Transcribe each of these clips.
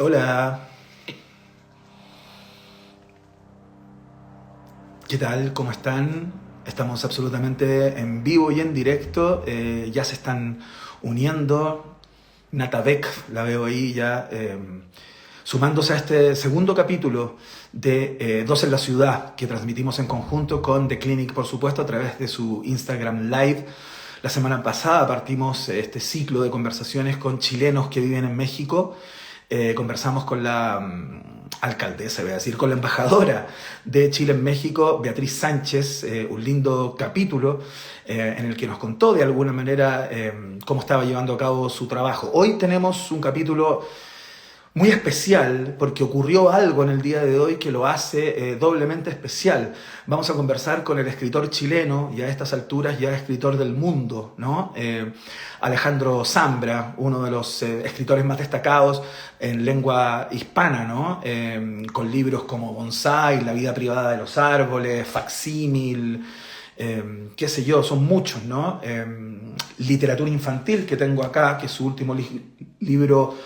Hola, ¿qué tal? ¿Cómo están? Estamos absolutamente en vivo y en directo. Ya se están uniendo. Natavek, la veo ahí ya sumándose a este segundo capítulo de Dos en la Ciudad que transmitimos en conjunto con The Clinic, por supuesto, a través de su Instagram Live. La semana pasada partimos este ciclo de conversaciones con chilenos que viven en México. Conversamos con la alcaldesa, voy a decir, con la embajadora de Chile en México, Beatriz Sánchez, un lindo capítulo en el que nos contó de alguna manera cómo estaba llevando a cabo su trabajo. Hoy tenemos un capítulo muy especial porque ocurrió algo en el día de hoy que lo hace doblemente especial. Vamos a conversar con el escritor chileno, y a estas alturas ya escritor del mundo, ¿no? Alejandro Zambra, uno de los escritores más destacados en lengua hispana, ¿no? Con libros como Bonsai, La vida privada de los árboles, Facsímil, qué sé yo, son muchos, ¿no? Literatura infantil que tengo acá, que es su último libro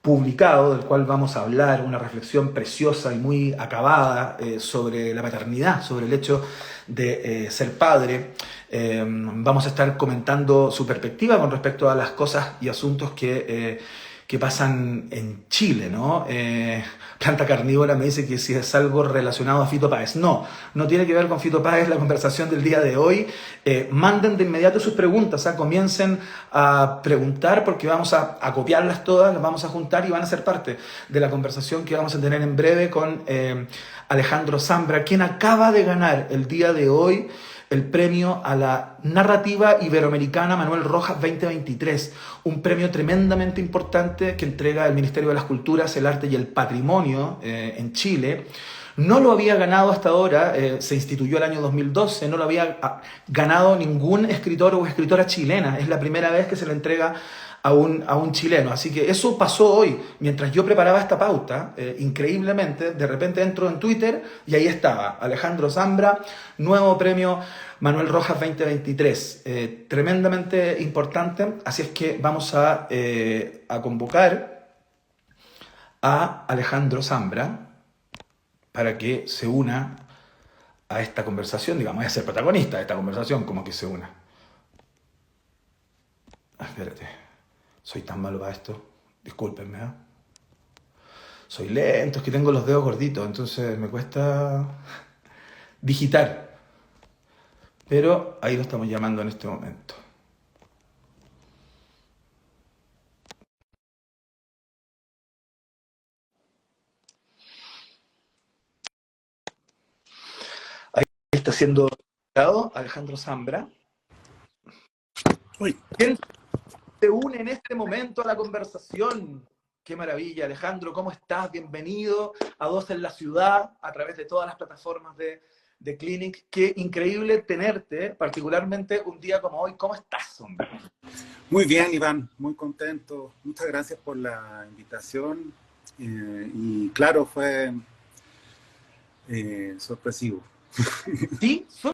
publicado, del cual vamos a hablar, una reflexión preciosa y muy acabada sobre la paternidad, sobre el hecho de ser padre. Vamos a estar comentando su perspectiva con respecto a las cosas y asuntos que pasan en Chile, ¿no? Planta Carnívora me dice que si es algo relacionado a Fito Páez. No, no tiene que ver con Fito Páez la conversación del día de hoy. Manden de inmediato sus preguntas, comiencen a preguntar porque vamos a copiarlas todas, las vamos a juntar y van a ser parte de la conversación que vamos a tener en breve con Alejandro Zambra, quien acaba de ganar el día de hoy el premio a la narrativa iberoamericana Manuel Rojas 2023, un premio tremendamente importante que entrega el Ministerio de las Culturas, el Arte y el Patrimonio en Chile. No lo había ganado hasta ahora, se instituyó el año 2012, no lo había ganado ningún escritor o escritora chilena, es la primera vez que se le entrega a un chileno. Así que eso pasó hoy, mientras yo preparaba esta pauta, increíblemente, de repente entro en Twitter y ahí estaba, Alejandro Zambra, nuevo premio Manuel Rojas 2023, tremendamente importante, así es que vamos a convocar a Alejandro Zambra para que se una a esta conversación, digamos, es el protagonista de esta conversación, como que se una. Espérate, soy tan malo para esto, discúlpenme, ¿eh? Soy lento, es que tengo los dedos gorditos, entonces me cuesta digitar, pero ahí lo estamos llamando en este momento. Ahí está siendo Alejandro Zambra. Uy. ¿Quién se une en este momento a la conversación? Qué maravilla, Alejandro, ¿cómo estás? Bienvenido a Dos en la Ciudad, a través de todas las plataformas de Clinic. Qué increíble tenerte, particularmente un día como hoy. ¿Cómo estás, hombre? Muy bien, Iván, muy contento. Muchas gracias por la invitación. Y claro, fue sorpresivo. ¿Sí? ¿Son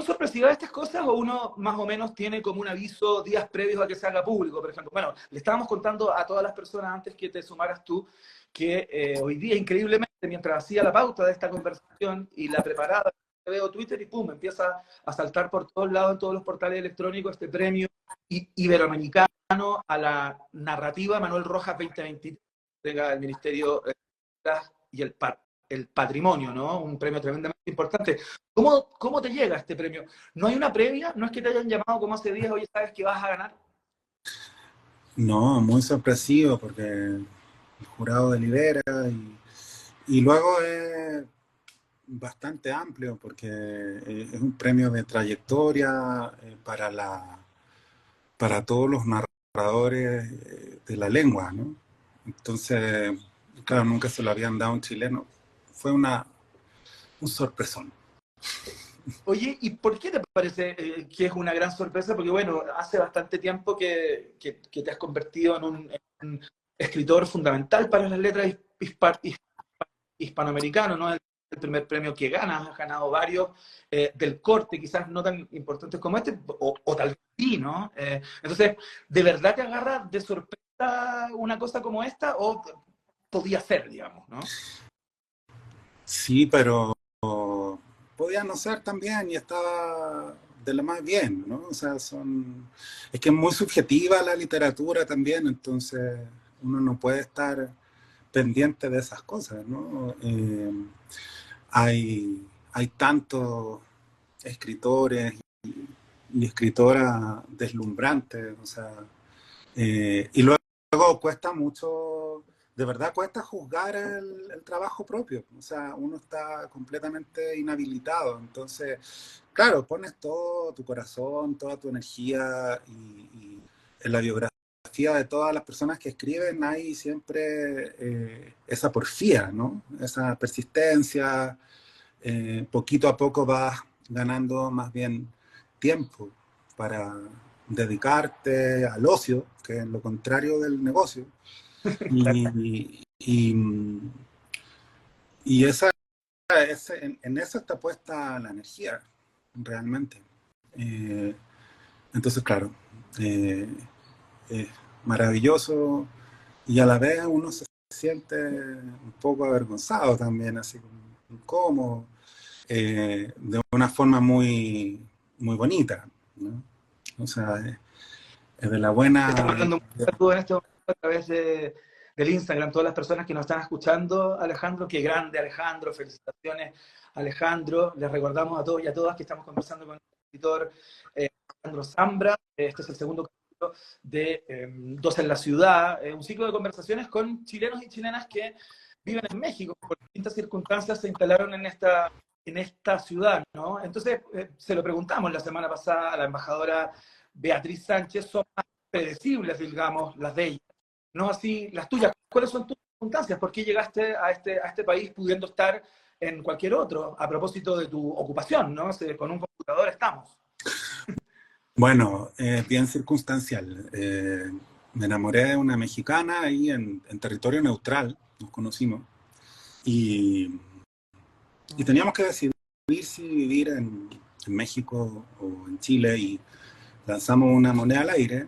sorpresivas estas cosas o uno más o menos tiene como un aviso días previos a que se haga público, por ejemplo? Bueno, le estábamos contando a todas las personas antes que te sumaras tú que hoy día, increíblemente, mientras hacía la pauta de esta conversación y la preparaba, veo Twitter y pum, empieza a saltar por todos lados, en todos los portales electrónicos, este premio iberoamericano a la narrativa Manuel Rojas 2023, entrega el Ministerio y el Patrimonio, ¿no? Un premio tremendamente importante. ¿Cómo te llega este premio? ¿No hay una previa? ¿No es que te hayan llamado como hace días, oye, sabes que vas a ganar? No, muy sorpresivo porque el jurado delibera y luego es bastante amplio porque es un premio de trayectoria para todos los narradores de la lengua, ¿no? Entonces, claro, nunca se lo habían dado a un chileno. Fue un sorpresón. Oye, ¿y por qué te parece que es una gran sorpresa? Porque bueno, hace bastante tiempo que te has convertido en un escritor fundamental para las letras hispanoamericanas, ¿no? El primer premio que ganas, has ganado varios del corte, quizás no tan importantes como este, o tal vez sí, ¿no? Entonces, ¿de verdad te agarra de sorpresa una cosa como esta? ¿O podía ser, digamos, ¿no? Sí, pero podía no ser también y estaba de lo más bien, ¿no? O sea, es que es muy subjetiva la literatura también, entonces uno no puede estar pendiente de esas cosas, ¿no? Hay tantos escritores y escritoras deslumbrantes, o sea, y luego cuesta mucho, de verdad cuesta juzgar el trabajo propio, o sea, uno está completamente inhabilitado, entonces, claro, pones todo tu corazón, toda tu energía y en la biografía de todas las personas que escriben hay siempre esa porfía, ¿no? Esa persistencia, poquito a poco vas ganando más bien tiempo para dedicarte al ocio, que es lo contrario del negocio. Y en eso está puesta la energía, realmente. Eh, entonces, claro, eh, es maravilloso y a la vez uno se siente un poco avergonzado también, así como incómodo, de una forma muy, muy bonita, ¿no? O sea, es de la Están buena... mandando un saludo en este momento a través del Instagram, todas las personas que nos están escuchando. Alejandro, qué grande Alejandro, felicitaciones Alejandro. Les recordamos a todos y a todas que estamos conversando con el escritor Alejandro Zambra. Este es el segundo capítulo de Dos en la Ciudad, un ciclo de conversaciones con chilenos y chilenas que viven en México, por distintas circunstancias se instalaron en esta ciudad, ¿no? Entonces, se lo preguntamos la semana pasada a la embajadora Beatriz Sánchez, son más predecibles, digamos, las de ella, no así las tuyas. ¿Cuáles son tus circunstancias? ¿Por qué llegaste a este país pudiendo estar en cualquier otro? A propósito de tu ocupación, ¿no? Con un computador estamos. Bueno, bien circunstancial. Me enamoré de una mexicana ahí en territorio neutral, nos conocimos, y, y teníamos que decidir si vivir en México o en Chile, y lanzamos una moneda al aire.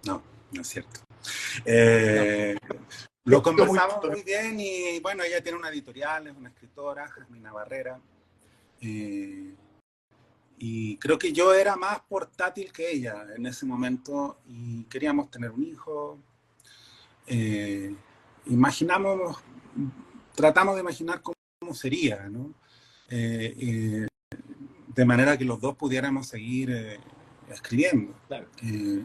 No, no es cierto. No, Eh, yo lo digo muy conversamos muy bien y bueno, ella tiene una editorial, es una escritora, Jasmina Barrera. Eh, y creo que yo era más portátil que ella en ese momento y queríamos tener un hijo. Eh, imaginamos, tratamos de imaginar cómo sería, ¿no? Eh, eh, de manera que los dos pudiéramos seguir escribiendo. claro. Eh,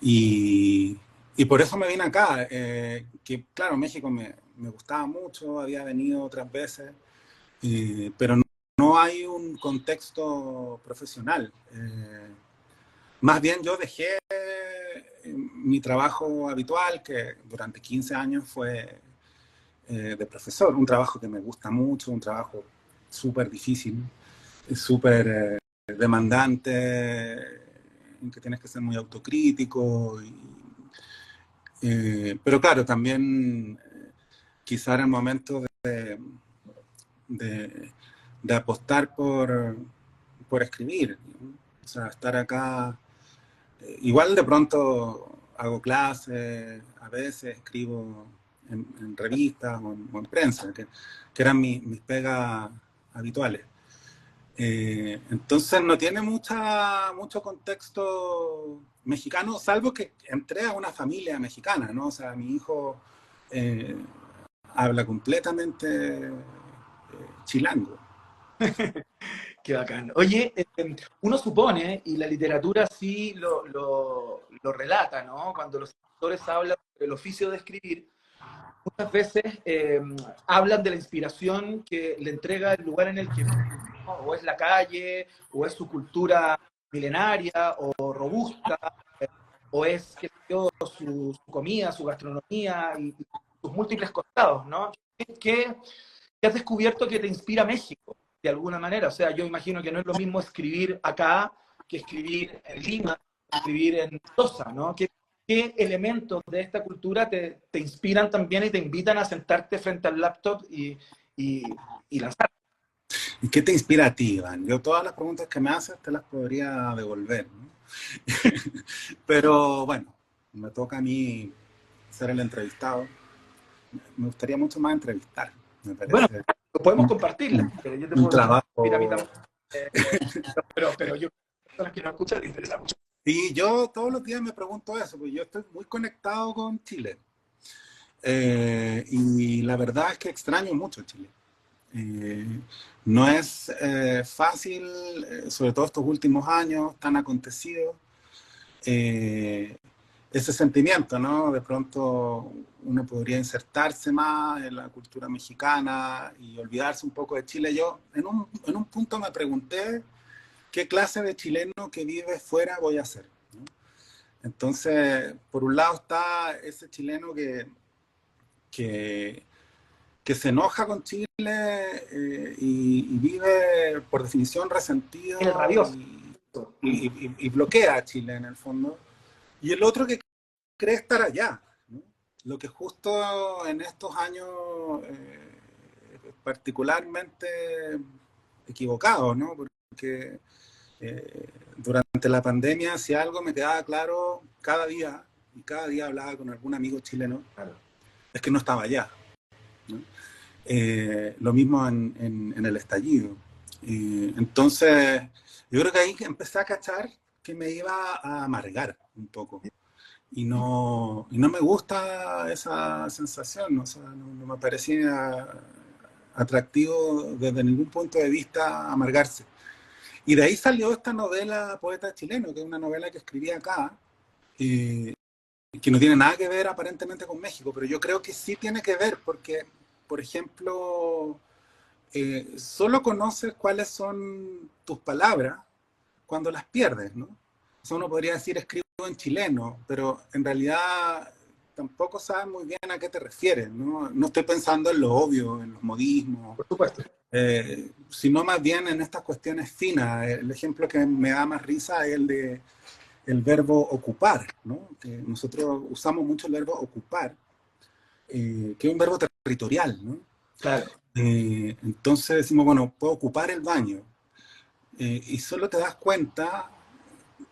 y, y, por eso me vine acá, que claro, México me gustaba mucho, había venido otras veces, pero no hay un contexto profesional. Más bien yo dejé mi trabajo habitual, que durante 15 años fue de profesor, un trabajo que me gusta mucho, un trabajo súper difícil, súper demandante, en que tienes que ser muy autocrítico. Pero claro, también quizá era el momento de, de apostar por escribir, ¿no? O sea, estar acá. Igual de pronto hago clases, a veces escribo en revistas o en prensa, que eran mis pegas habituales. Entonces no tiene mucho contexto mexicano, salvo que entré a una familia mexicana, ¿no? O sea, mi hijo eh, habla completamente chilango. Qué bacán. Oye, uno supone, y la literatura sí lo relata, ¿no? Cuando los escritores hablan del oficio de escribir, muchas veces hablan de la inspiración que le entrega el lugar en el que vive, ¿no? O es la calle, o es su cultura milenaria o robusta, o es, qué sé yo, su comida, su gastronomía y sus múltiples costados, ¿no? ¿Qué has descubierto que te inspira México, de alguna manera? O sea, yo imagino que no es lo mismo escribir acá que escribir en Lima, escribir en Mendoza, ¿no? ¿Qué elementos de esta cultura te inspiran también y te invitan a sentarte frente al laptop y lanzar? ¿Y qué te inspira a ti, Iván? Yo todas las preguntas que me haces te las podría devolver, ¿no? Pero bueno, me toca a mí ser el entrevistado. me gustaría mucho más entrevistar, me Bueno, parece podemos compartirla. Yo te un puedo decir a mí trabajo. también. Pero yo, personas que no escuchan, les interesa mucho. Y yo todos los días me pregunto eso, porque yo estoy muy conectado con Chile. Y la verdad es que extraño mucho Chile. Eh, no es fácil, sobre todo estos últimos años tan acontecidos, eh, ese sentimiento, ¿no? De pronto uno podría insertarse más en la cultura mexicana y olvidarse un poco de Chile. Yo en un punto me pregunté qué clase de chileno que vive fuera voy a ser, ¿no? Entonces, por un lado está ese chileno que, que se enoja con Chile y vive por definición El resentido rabioso. y bloquea a Chile en el fondo. Y el otro que cree estar allá, ¿no? Lo que justo en estos años particularmente equivocado, ¿no? Porque durante la pandemia, si algo me quedaba claro y cada día hablaba con algún amigo chileno, Claro. es que no estaba allá, ¿no? Lo mismo en el estallido. Entonces, yo creo que ahí empecé a cachar que me iba a amargar un poco. Y no me gusta esa sensación, o sea, no me parecía atractivo desde ningún punto de vista amargarse. Y de ahí salió esta novela Poeta Chileno, que es una novela que escribí acá, eh, que no tiene nada que ver aparentemente con México, pero yo creo que sí tiene que ver porque, por ejemplo, solo conoces cuáles son tus palabras cuando las pierdes, ¿no? O sea, uno podría decir escribo en chileno, pero en realidad tampoco sabes muy bien a qué te refieres, ¿no? No estoy pensando en lo obvio, en los modismos, Por supuesto. sino más bien en estas cuestiones finas. El ejemplo que me da más risa es el de el verbo ocupar, ¿no? Que nosotros usamos mucho el verbo ocupar, que es un verbo territorial, ¿no? Claro. Entonces decimos, bueno, puedo ocupar el baño. Y solo te das cuenta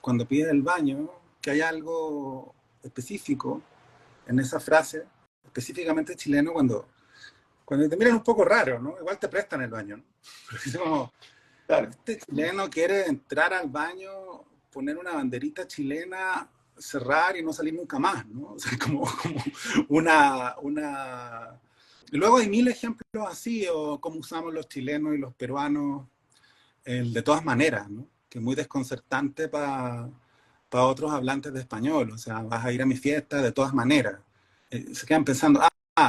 cuando pides el baño que hay algo específico en esa frase, específicamente chileno, cuando te miran un poco raro, ¿no? Igual te prestan el baño, ¿no? Pero es como, Claro. este chileno quiere entrar al baño, poner una banderita chilena, cerrar y no salir nunca más, ¿no? O sea, como una... Y luego hay mil ejemplos así, o como usamos los chilenos y los peruanos, el de todas maneras, ¿no? Que es muy desconcertante para otros hablantes de español. O sea, vas a ir a mi fiesta de todas maneras. Se quedan pensando,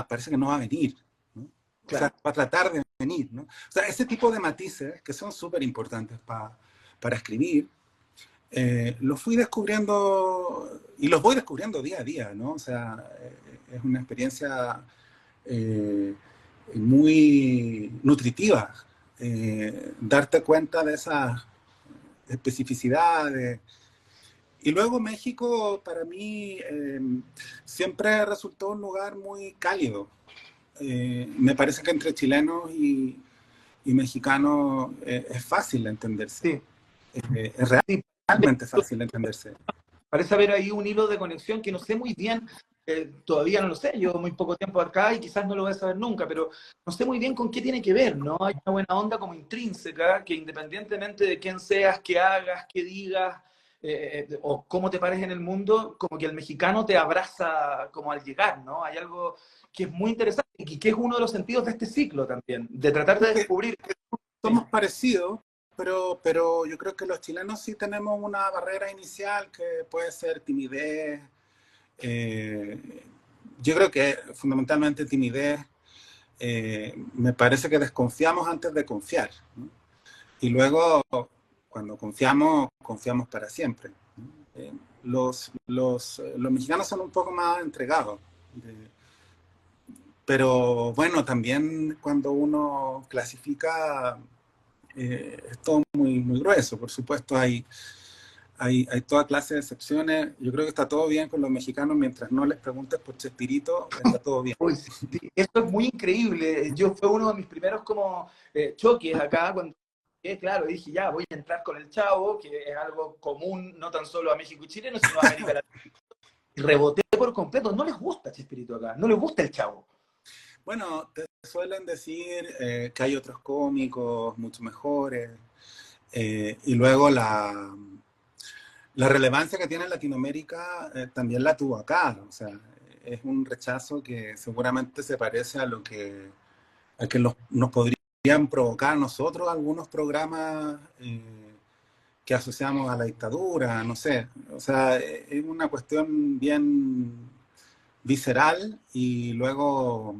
parece que no va a venir, ¿no? O sea, Claro. va a tratar de venir, ¿no? O sea, ese tipo de matices que son súper importantes para escribir, los fui descubriendo y los voy descubriendo día a día, ¿no? O sea, es una experiencia eh, muy nutritiva, darte cuenta de esas especificidades. Y luego México para mí siempre resultó un lugar muy cálido. Me parece que entre chilenos y mexicanos es fácil entenderse. Sí. Es Sí. realmente fácil entenderse. Parece haber ahí un hilo de conexión que no sé muy bien, todavía no lo sé, yo muy poco tiempo acá y quizás no lo voy a saber nunca, pero no sé muy bien con qué tiene que ver, ¿no? Hay una buena onda como intrínseca que independientemente de quién seas, qué hagas, qué digas, o cómo te pares en el mundo, como que el mexicano te abraza como al llegar, ¿no? Hay algo que es muy interesante y que es uno de los sentidos de este ciclo también, de tratar de descubrir. Somos parecidos, pero yo creo que los chilenos sí tenemos una barrera inicial que puede ser timidez. Eh, yo creo que fundamentalmente timidez. Me parece que desconfiamos antes de confiar, ¿no? Y luego, cuando confiamos, confiamos para siempre, ¿no? Los mexicanos son un poco más entregados. Pero bueno, también cuando uno clasifica, es todo muy grueso. Por supuesto, hay toda clase de excepciones. Yo creo que está todo bien con los mexicanos mientras no les preguntes por Chespirito, está todo bien. Uy, sí, esto es muy increíble. Yo fue uno de mis primeros como choques acá cuando claro, dije ya voy a entrar con el Chavo, que es algo común no tan solo a México y Chile, sino a América Latina. Y reboté por completo. No les gusta Chespirito acá, no les gusta el Chavo. Bueno, te suelen decir que hay otros cómicos mucho mejores, y luego la relevancia que tiene en Latinoamérica también la tuvo acá. O sea, es un rechazo que seguramente se parece a que nos podrían provocar a nosotros algunos programas que asociamos a la dictadura, no sé. O sea, es una cuestión bien visceral y luego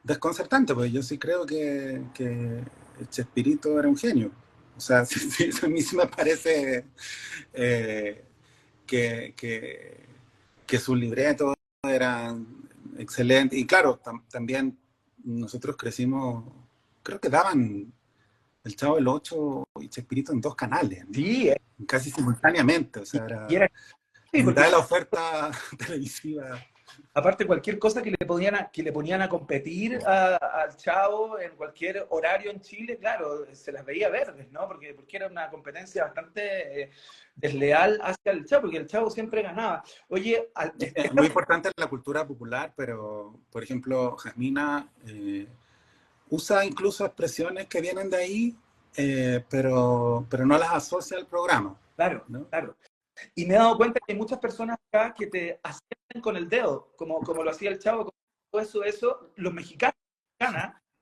desconcertante, porque yo sí creo que Chespirito era un genio. O sea, sí, a mí sí me parece eh, que, que, que sus libretos eran excelentes. Y claro, también nosotros crecimos, creo que daban El Chavo del Ocho y Chespirito en dos canales, ¿no? Sí, Casi simultáneamente. O y, sea, y era era sí, en mitad porque de la oferta televisiva. aparte cualquier cosa que le ponían a competir al Chavo en cualquier horario en Chile, claro, se las veía verdes, ¿no? Porque era una competencia bastante desleal hacia el Chavo, porque el Chavo siempre ganaba. Oye, Muy importante en la cultura popular, pero, por ejemplo, Jasmina usa incluso expresiones que vienen de ahí, pero no las asocia al programa, claro, ¿no? claro. Y me he dado cuenta que hay muchas personas acá que te asienten con el dedo, como lo hacía el Chavo, como eso, los mexicanos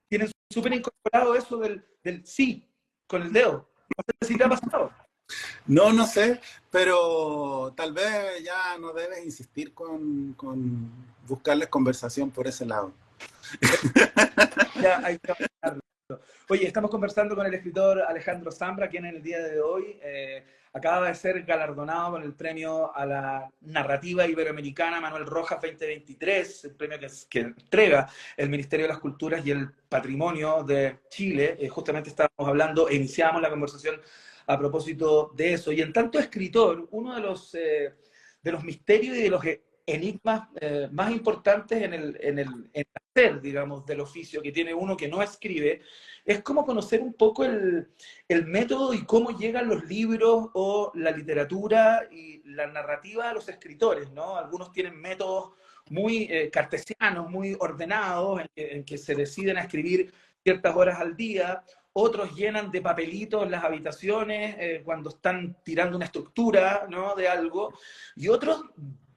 tienen súper incorporado eso del sí, con el dedo. No sé si te ha pasado. No, no sé, pero tal vez ya no debes insistir con buscarles conversación por ese lado. Ya hay que hablarlo. Oye, estamos conversando con el escritor Alejandro Zambra, quien en el día de hoy acaba de ser galardonado con el premio a la narrativa iberoamericana Manuel Rojas 2023, el premio que entrega el Ministerio de las Culturas y el Patrimonio de Chile. Justamente estábamos hablando e iniciamos la conversación a propósito de eso. Y en tanto escritor, uno de los misterios y de los enigmas más importantes en el hacer, digamos, del oficio que tiene uno que no escribe, es como conocer un poco el método y cómo llegan los libros o la literatura y la narrativa a los escritores, ¿no? Algunos tienen métodos muy cartesianos, muy ordenados, en que se deciden a escribir ciertas horas al día, otros llenan de papelitos las habitaciones cuando están tirando una estructura, ¿no? De algo, y otros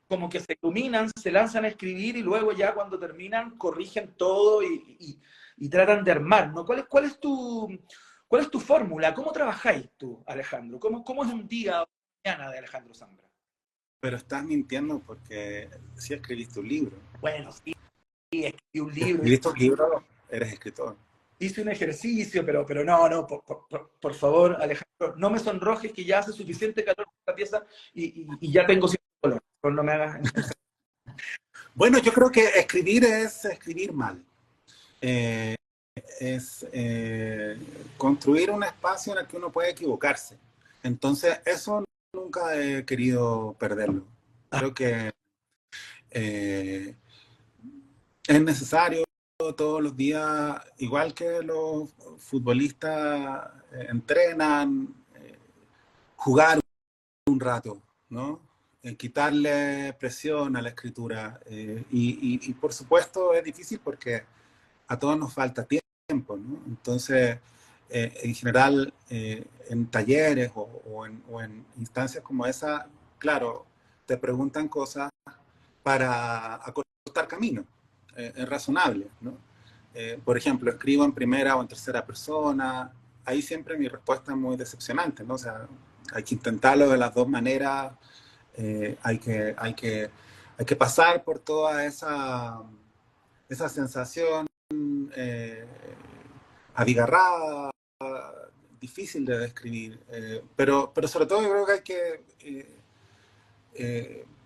como que se iluminan, se lanzan a escribir y luego ya cuando terminan corrigen todo y tratan de armar, ¿no? ¿Cuál es tu fórmula? ¿Cómo trabajáis tú, Alejandro? ¿Cómo es un día o mañana de Alejandro Zambra? Pero estás mintiendo porque si escribiste un libro. Bueno, sí, escribí un Si libro, escribiste un libro, eres escritor. hice un ejercicio, pero no, por favor, Alejandro, no me sonrojes que ya hace suficiente calor en esta pieza y ya tengo cierto color. No me hagas entonces. Bueno, yo creo que escribir es escribir mal. Eh, es construir un espacio en el que uno puede equivocarse. Entonces, eso nunca he querido perderlo. Creo que eh, es necesario todos los días, igual que los futbolistas entrenan, jugar un rato, ¿no? Quitarle presión a la escritura. Y por supuesto es difícil porque a todos nos falta tiempo, ¿no? Entonces, en general, en talleres o en instancias como esa, claro, te preguntan cosas para acortar camino, es razonable, ¿no? Por ejemplo, escribo en primera o en tercera persona, ahí siempre mi respuesta es muy decepcionante, ¿no? O sea, hay que intentarlo de las dos maneras, hay que pasar por toda esa sensación eh, abigarrada, difícil de describir, pero sobre todo yo creo que hay que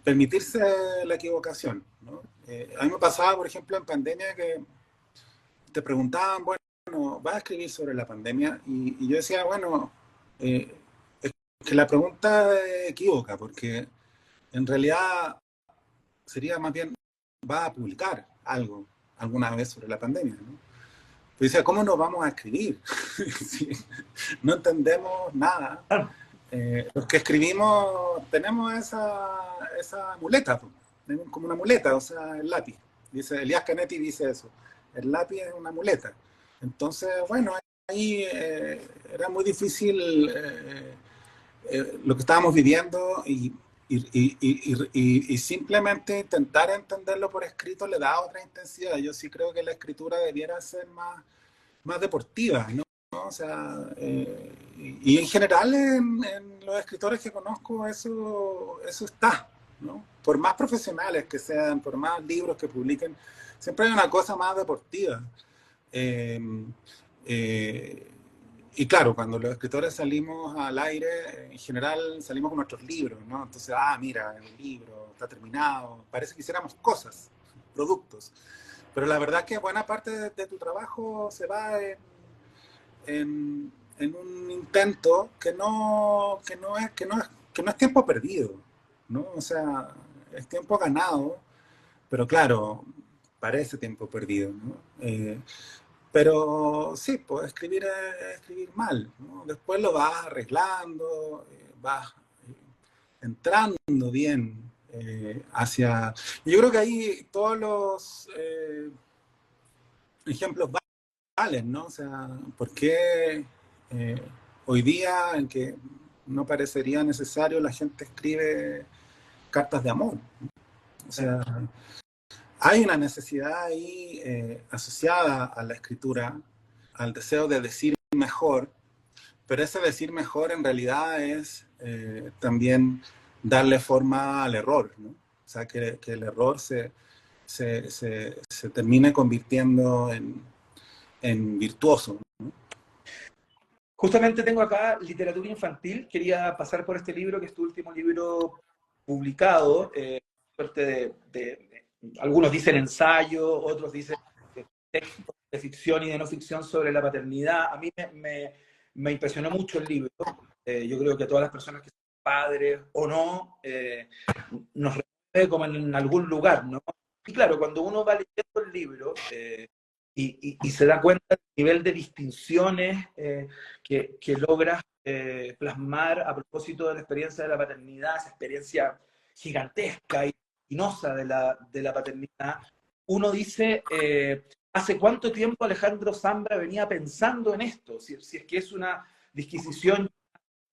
permitirse la equivocación, ¿no? A mí me pasaba, por ejemplo, en pandemia que te preguntaban, bueno, ¿vas a escribir sobre la pandemia? Y yo decía, bueno, es que la pregunta equivoca, porque en realidad sería más bien, ¿vas a publicar algo alguna vez sobre la pandemia? ¿No? Pues decía, ¿cómo nos vamos a escribir? Si no entendemos nada. Los que escribimos tenemos esa muleta, tenemos como una muleta, o sea, el lápiz. Dice, Elías Canetti dice eso, el lápiz es una muleta. Entonces, bueno, ahí era muy difícil lo que estábamos viviendo y simplemente intentar entenderlo por escrito le da otra intensidad. Yo sí creo que la escritura debiera ser más deportiva, ¿no? O sea, y en general en los escritores que conozco eso está, ¿no? Por más profesionales que sean, por más libros que publiquen, siempre hay una cosa más deportiva. Eh, eh, y claro, cuando los escritores salimos al aire, en general salimos con nuestros libros, ¿no? Entonces, mira, el libro está terminado, parece que hiciéramos cosas, productos. Pero la verdad es que buena parte de tu trabajo se va en un intento que no es tiempo perdido, ¿no? O sea, es tiempo ganado, pero claro, parece tiempo perdido, ¿no? Pero sí, pues escribir es escribir mal, ¿no? Después lo vas arreglando, vas entrando bien hacia... Yo creo que ahí todos los ejemplos valen, ¿no? O sea, ¿por qué hoy día en que no parecería necesario la gente escribe cartas de amor? O sea, hay una necesidad ahí asociada a la escritura, al deseo de decir mejor, pero ese decir mejor en realidad es también darle forma al error, ¿no? O sea, que el error se termine convirtiendo en virtuoso, ¿no? Justamente tengo acá literatura infantil. Quería pasar por este libro, que es tu último libro publicado. Suerte algunos dicen ensayo, otros dicen texto de ficción y de no ficción sobre la paternidad. A mí me impresionó mucho el libro. Yo creo que a todas las personas que son padres o no, nos remueve como en algún lugar, ¿no? Y claro, cuando uno va leyendo el libro y se da cuenta del nivel de distinciones que logras plasmar a propósito de la experiencia de la paternidad, esa experiencia gigantesca y luminosa de la paternidad, uno dice, ¿hace cuánto tiempo Alejandro Zambra venía pensando en esto? Si es que es una disquisición, una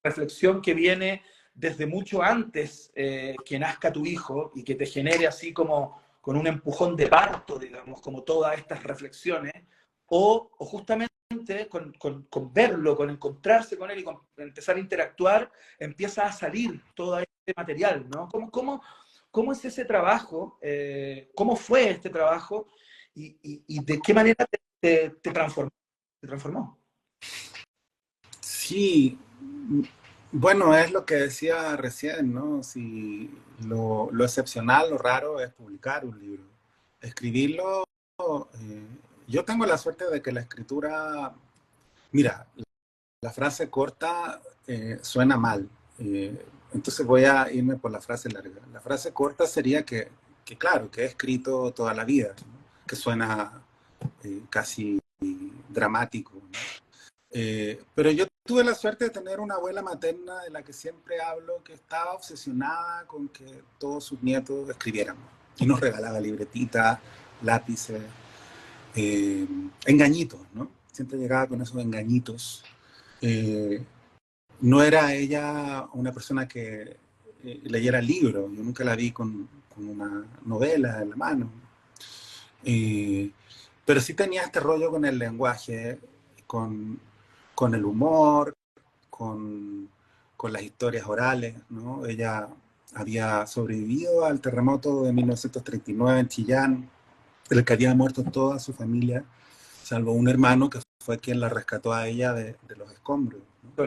reflexión que viene desde mucho antes que nazca tu hijo y que te genere así como con un empujón de parto, digamos, como todas estas reflexiones, o justamente con verlo, con encontrarse con él y con empezar a interactuar, empieza a salir todo este material, ¿no? ¿Cómo es ese trabajo? ¿Cómo fue este trabajo? ¿Y de qué manera te transformó? ¿Te transformó? Sí, bueno, es lo que decía recién, ¿no? Si lo excepcional, lo raro es publicar un libro. Escribirlo, eh, yo tengo la suerte de que la escritura, mira, la frase corta suena mal, entonces voy a irme por la frase larga. La frase corta sería claro, que he escrito toda la vida, ¿no? Que suena casi dramático, ¿no? Pero yo tuve la suerte de tener una abuela materna de la que siempre hablo, que estaba obsesionada con que todos sus nietos escribieran. Y nos regalaba libretitas, lápices, engañitos, ¿no? Siempre llegaba con esos engañitos. Eh, no era ella una persona que leyera libros, yo nunca la vi con una novela en la mano. Pero sí tenía este rollo con el lenguaje, con, con el humor, con, con las historias orales, ¿no? Ella había sobrevivido al terremoto de 1939 en Chillán, del que había muerto toda su familia, salvo un hermano que fue quien la rescató a ella de los escombros, ¿no?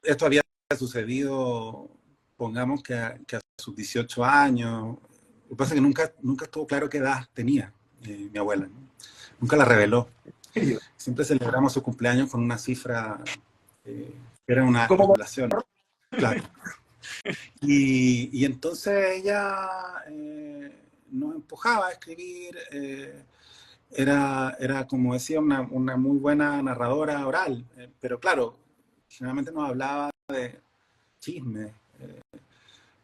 Esto había sucedido, pongamos que a sus 18 años. Lo que pasa es que nunca estuvo claro qué edad tenía mi abuela, ¿no? Nunca la reveló. Siempre celebramos su cumpleaños con una cifra que era una ¿Cómo? especulación, claro. Y entonces ella nos empujaba a escribir, era, como decía, una muy buena narradora oral, pero claro, generalmente nos hablaba de chismes,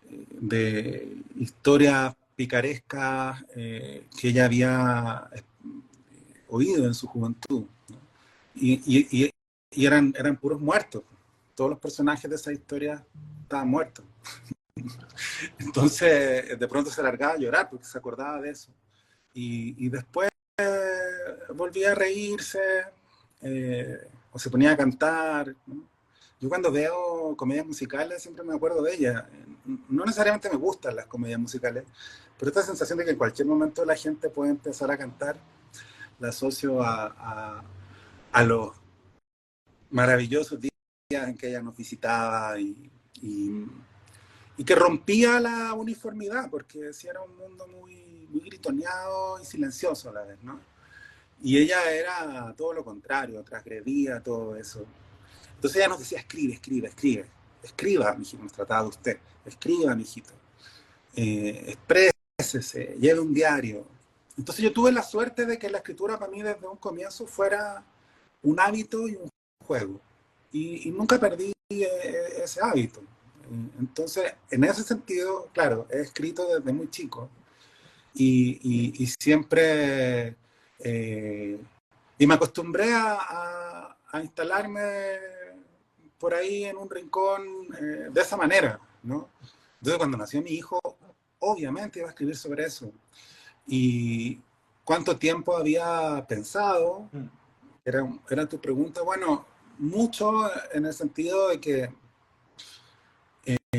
de historias picarescas que ella había oído en su juventud, ¿no? Y eran puros muertos. Todos los personajes de esa historia estaban muertos. Entonces, de pronto se largaba a llorar porque se acordaba de eso. Y después volvía a reírse, o se ponía a cantar, ¿no? Yo cuando veo comedias musicales siempre me acuerdo de ella. No necesariamente me gustan las comedias musicales, pero esta sensación de que en cualquier momento la gente puede empezar a cantar, la asocio a los maravillosos días en que ella nos visitaba y que rompía la uniformidad, porque sí era un mundo muy gritoneado y silencioso a la vez, ¿no? Y ella era todo lo contrario, transgredía todo eso. Entonces ella nos decía, escribe, escribe, escribe. Escriba, mijito, nos trataba de usted. Escriba, mijito. Exprésese, lleve un diario. Entonces yo tuve la suerte de que la escritura para mí desde un comienzo fuera un hábito y un juego. Y nunca perdí ese hábito. Entonces, en ese sentido, claro, he escrito desde muy chico y siempre... y me acostumbré a instalarme por ahí en un rincón de esa manera, ¿no? Entonces, cuando nació mi hijo, obviamente iba a escribir sobre eso. Y cuánto tiempo había pensado, era tu pregunta. Bueno, mucho en el sentido de que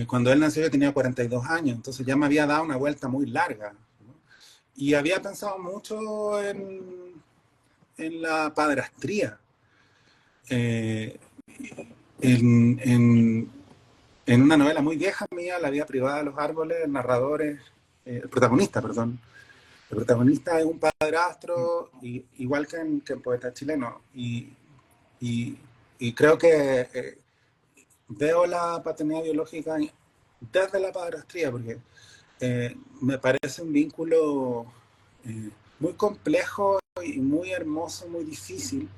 cuando él nació yo tenía 42 años, entonces ya me había dado una vuelta muy larga, ¿no? Y había pensado mucho en la padrastría. Eh, en una novela muy vieja mía, La vida privada de los árboles, el protagonista, perdón. El protagonista es un padrastro, igual que en Poeta Chileno. Y creo que veo la paternidad biológica desde la padrastría, porque me parece un vínculo muy complejo y muy hermoso, muy difícil.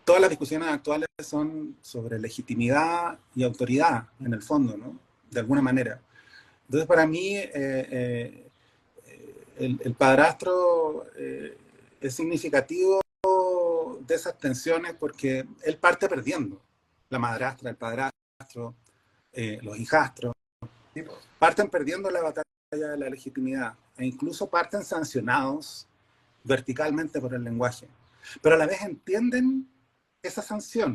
Todas las discusiones actuales son sobre legitimidad y autoridad, en el fondo, ¿no? De alguna manera. Entonces, para mí, el padrastro es significativo de esas tensiones porque él parte perdiendo. La madrastra, el padrastro, los hijastros, parten perdiendo la batalla de la legitimidad e incluso parten sancionados verticalmente por el lenguaje. Pero a la vez entienden esa sanción,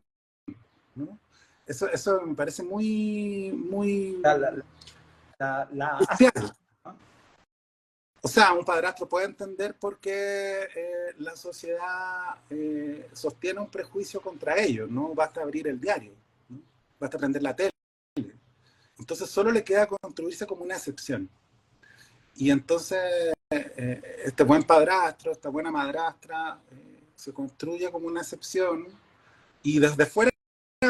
¿no? Eso me parece muy especial. O sea, un padrastro puede entender por qué la sociedad sostiene un prejuicio contra ellos. No basta abrir el diario, ¿no? Basta prender la tele. Entonces solo le queda construirse como una excepción. Y entonces este buen padrastro, esta buena madrastra, se construye como una excepción y desde fuera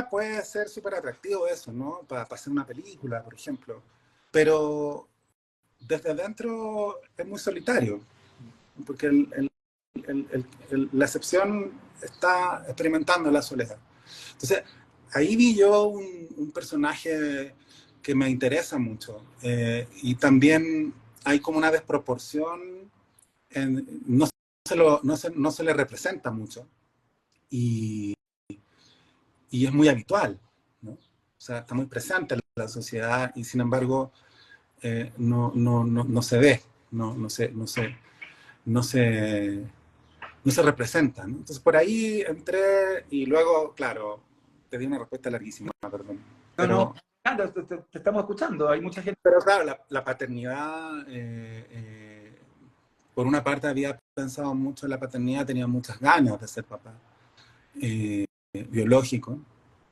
puede ser súper atractivo eso, ¿no? Para hacer una película, por ejemplo. Pero desde adentro es muy solitario, porque la excepción está experimentando la soledad. Entonces, ahí vi yo un personaje que me interesa mucho. Y también hay como una desproporción, no se le representa mucho. Y es muy habitual, ¿no? O sea, está muy presente en la sociedad y sin embargo no se ve, no se representa, ¿no? Entonces por ahí entré y luego, claro, te di una respuesta larguísima, perdón. No, claro, te estamos escuchando, hay mucha gente. Pero claro, la paternidad, por una parte había pensado mucho en la paternidad, tenía muchas ganas de ser papá biológico,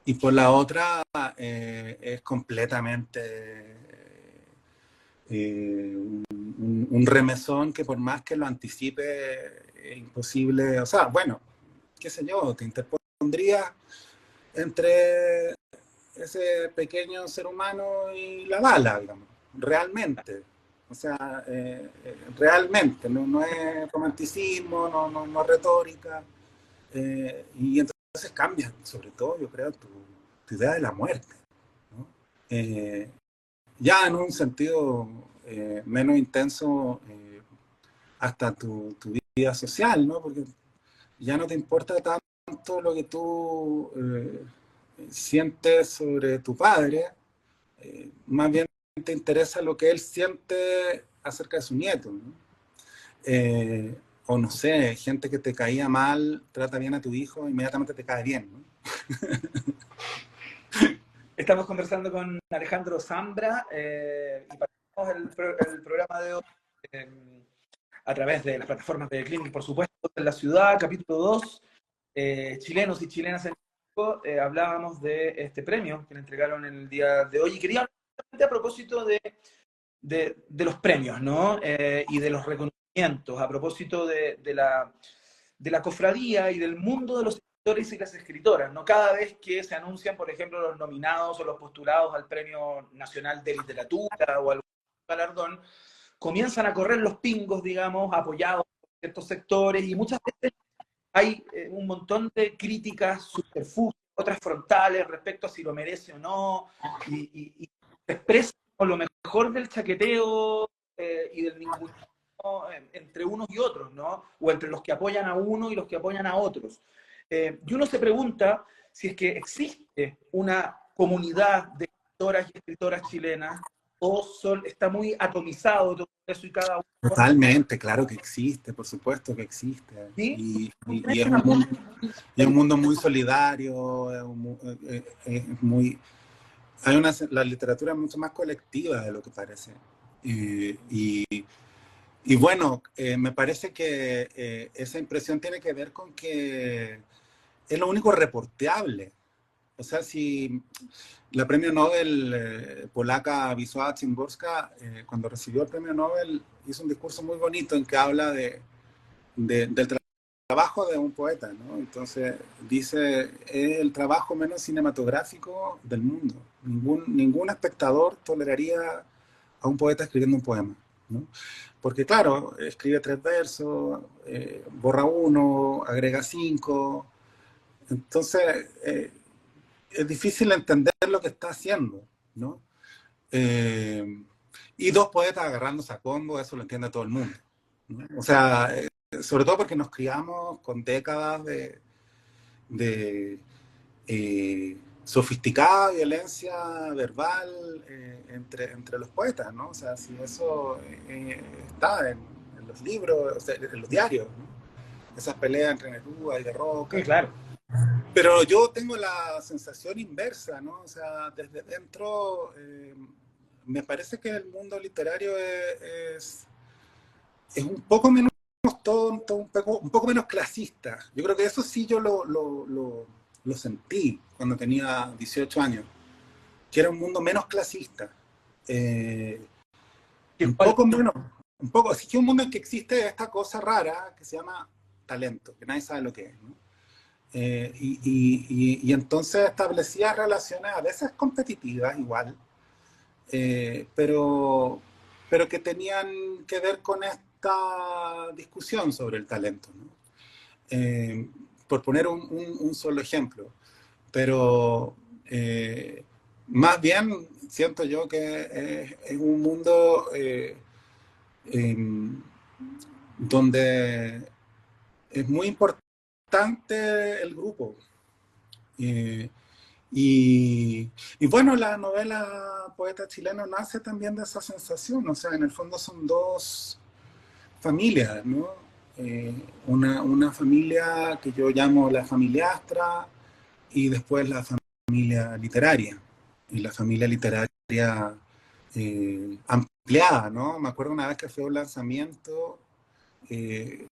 y por la otra es completamente un remesón que por más que lo anticipe es imposible. O sea, bueno, qué sé yo, te interpondría entre ese pequeño ser humano y la bala, digamos, realmente. O sea, realmente, no es romanticismo, no es retórica. Y entonces cambia, sobre todo, yo creo, tu idea de la muerte, ¿no? ya en un sentido menos intenso hasta tu vida social, ¿no? Porque ya no te importa tanto lo que tú sientes sobre tu padre, más bien te interesa lo que él siente acerca de su nieto, ¿no? O no sé, gente que te caía mal, trata bien a tu hijo, inmediatamente te cae bien, ¿no? Estamos conversando con Alejandro Zambra y partimos el programa de hoy a través de las plataformas de Clinic, por supuesto, en la ciudad, capítulo 2, chilenos y chilenas en México. Hablábamos de este premio que le entregaron en el día de hoy y quería hablar a propósito de los premios, ¿no? Y de los reconocimientos, a propósito de la cofradía y del mundo de los escritores y las escritoras, ¿no? Cada vez que se anuncian, por ejemplo, los nominados o los postulados al Premio Nacional de Literatura o algún galardón, comienzan a correr los pingos, digamos, apoyados por ciertos sectores, y muchas veces hay un montón de críticas subterfugias, otras frontales respecto a si lo merece o no, y se expresa lo mejor del chaqueteo y del ninguno entre unos y otros, ¿no? O entre los que apoyan a uno y los que apoyan a otros. Y uno se pregunta si es que existe una comunidad de escritoras y escritoras chilenas o está muy atomizado todo eso y cada uno. Totalmente, claro que existe, por supuesto que existe. ¿Sí? Y es un mundo muy solidario, es muy, la literatura es mucho más colectiva de lo que parece. Y bueno, me parece que esa impresión tiene que ver con que es lo único reporteable. O sea, si la premio Nobel polaca Wisława Szymborska, cuando recibió el premio Nobel, hizo un discurso muy bonito en que habla del trabajo de un poeta, ¿no? Entonces dice, es el trabajo menos cinematográfico del mundo. Ningún espectador toleraría a un poeta escribiendo un poema, ¿no? Porque claro, escribe 3 versos, borra uno, agrega 5, entonces es difícil entender lo que está haciendo, ¿no? Y 2 poetas agarrándose a combo, eso lo entiende todo el mundo, ¿no? O sea, sobre todo porque nos criamos con décadas de sofisticada violencia verbal entre los poetas, ¿no? O sea, si eso está en los libros, o sea, en los diarios, ¿no? Esas peleas entre Neruda y de Roca. Sí, claro. Pero yo tengo la sensación inversa, ¿no? O sea, desde dentro me parece que el mundo literario es un poco menos tonto, un poco menos clasista. Yo creo que eso sí yo lo sentí cuando tenía 18 años, que era un mundo menos clasista. Un poco menos, un poco, sí que un mundo en que existe esta cosa rara que se llama talento, que nadie sabe lo que es, ¿no? Y entonces establecía relaciones a veces competitivas igual, pero que tenían que ver con esta discusión sobre el talento, ¿no? Por poner un solo ejemplo. Pero más bien siento yo que es un mundo donde es muy importante el grupo. Eh, y bueno, la novela Poeta Chileno nace también de esa sensación, o sea, en el fondo son 2 familias, ¿no? Una familia que yo llamo la familia Astra y después la familia literaria. Y la familia literaria ampliada, ¿no? Me acuerdo una vez que fue un lanzamiento eh,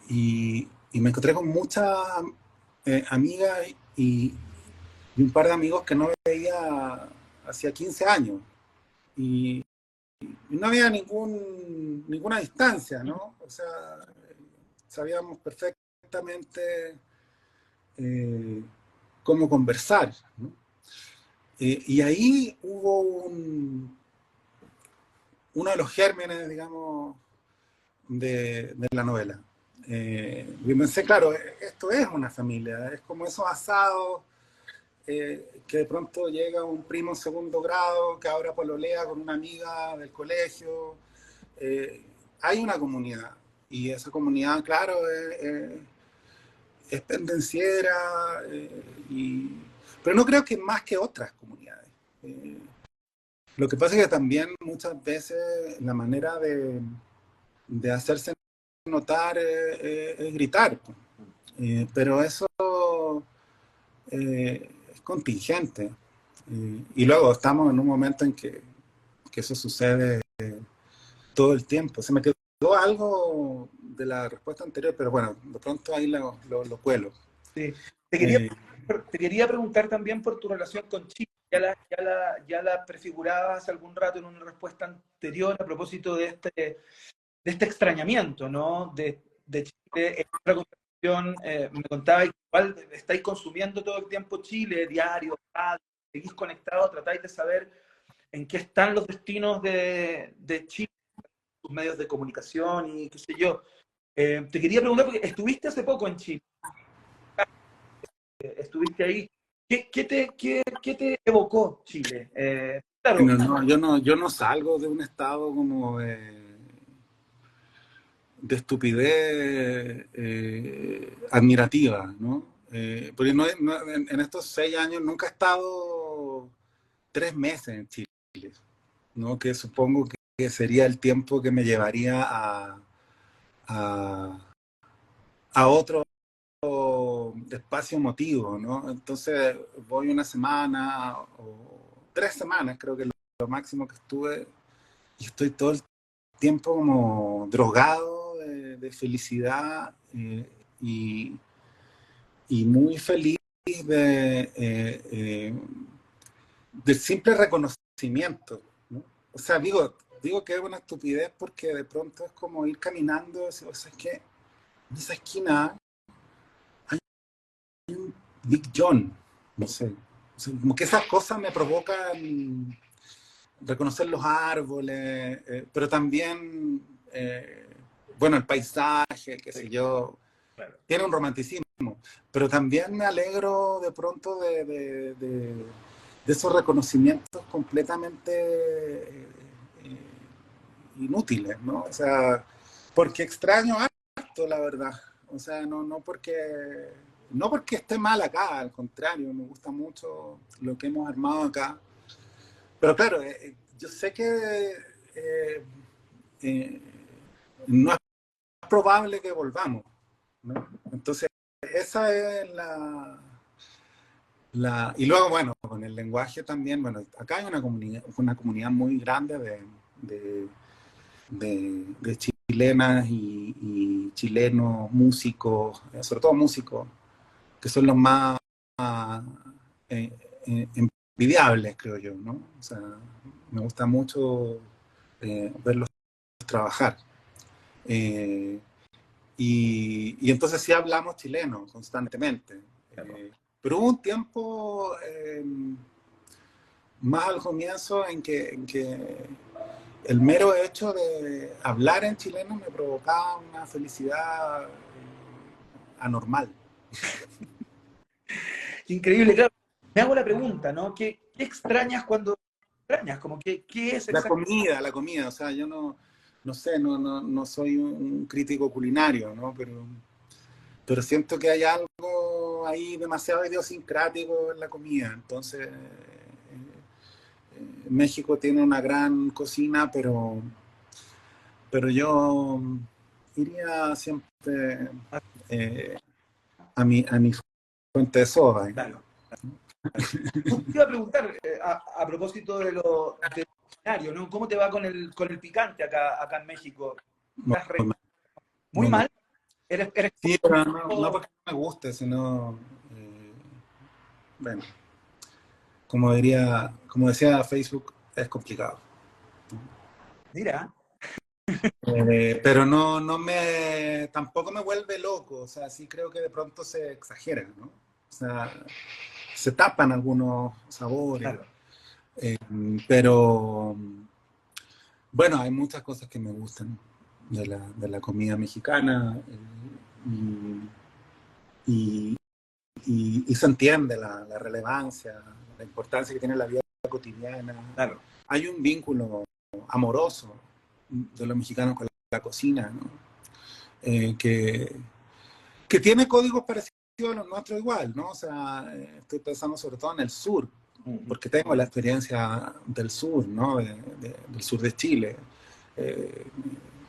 y me encontré con muchas amigas y un par de amigos que no veía hacía 15 años. Y no había ninguna distancia, ¿no? O sea, sabíamos perfectamente cómo conversar, ¿no? Y ahí hubo uno de los gérmenes, digamos, de la novela. Y pensé, claro, esto es una familia, es como esos asados que de pronto llega un primo en segundo grado que ahora pololea con una amiga del colegio. Hay una comunidad y esa comunidad, claro, es pendenciera, pero no creo que más que otras comunidades. Eh, lo que pasa es que también muchas veces la manera de hacerse notar es gritar, pero eso es contingente. Y luego estamos en un momento en que eso sucede todo el tiempo. Se me quedó algo de la respuesta anterior, pero bueno, de pronto ahí lo cuelo. Sí. Eh, Te quería preguntar también por tu relación con Chile. Ya la prefigurabas algún rato en una respuesta anterior a propósito de este extrañamiento, ¿no? De Chile. En otra conversación me contaba que igual estáis consumiendo todo el tiempo Chile, diario, radio, seguís conectados, tratáis de saber en qué están los destinos de Chile, sus medios de comunicación y qué sé yo. Te quería preguntar, porque estuviste hace poco en Chile, estuviste ahí. ¿Qué te evocó Chile? Claro, bueno, no, yo no salgo de un estado como de estupidez admirativa, ¿no? Porque en estos 6 años nunca he estado 3 meses en Chile, ¿no? Que supongo que sería el tiempo que me llevaría a, a otro espacio emotivo, ¿no? Entonces voy una semana o 3 semanas, creo que es lo máximo que estuve, y estoy todo el tiempo como drogado de felicidad y, y muy feliz de, del simple reconocimiento, ¿no? O sea, digo que es una estupidez porque de pronto es como ir caminando, o sea, es que en esa esquina hay un Big John, no sé, o sea, como que esas cosas me provocan reconocer los árboles, pero también, bueno, el paisaje, qué sé yo, claro. tiene un romanticismo, pero también me alegro de pronto de esos reconocimientos completamente inútiles, ¿no? O sea, porque extraño harto, la verdad. O sea, no porque esté mal acá, al contrario, me gusta mucho lo que hemos armado acá. Pero claro, yo sé que eh, no es probable que volvamos, ¿no? Entonces, esa es y luego, bueno, con el lenguaje también, bueno, acá hay una comunidad muy grande de, de chilenas y chilenos, músicos, sobre todo músicos, que son los más eh, envidiables, creo yo, ¿no? O sea, me gusta mucho verlos trabajar. Eh, y entonces sí hablamos chileno constantemente. Pero hubo un tiempo más al comienzo en que el mero hecho de hablar en chileno me provocaba una felicidad anormal. Increíble, claro. Me hago la pregunta, ¿no? ¿Qué extrañas cuando extrañas? Como ¿qué es exactamente? La comida, o sea, yo no sé, no soy un crítico culinario, ¿no? Pero siento que hay algo ahí demasiado idiosincrático en la comida. Entonces, México tiene una gran cocina, pero yo iría siempre eh, a mi fuente de soda, digamos. Claro. Justo te iba a preguntar, a propósito del escenario, ¿no? ¿Cómo te va con el picante acá en México? Muy, mal, Muy muy mal. mal? ¿Eres Sí, pero no porque no me guste, sino, bueno, como decía Facebook, es complicado. Mira, Pero tampoco me vuelve loco, o sea, sí creo que de pronto se exagera, ¿no? O sea, se tapan algunos sabores, claro. eh, pero bueno, hay muchas cosas que me gustan de la comida mexicana y y se entiende la relevancia, la importancia que tiene la vida cotidiana. Claro. Hay un vínculo amoroso de los mexicanos con la cocina, ¿no? Que tiene códigos parecidos a los nuestros igual, ¿no? O sea, estoy pensando sobre todo en el sur, porque tengo la experiencia del sur, ¿no? Del sur de Chile,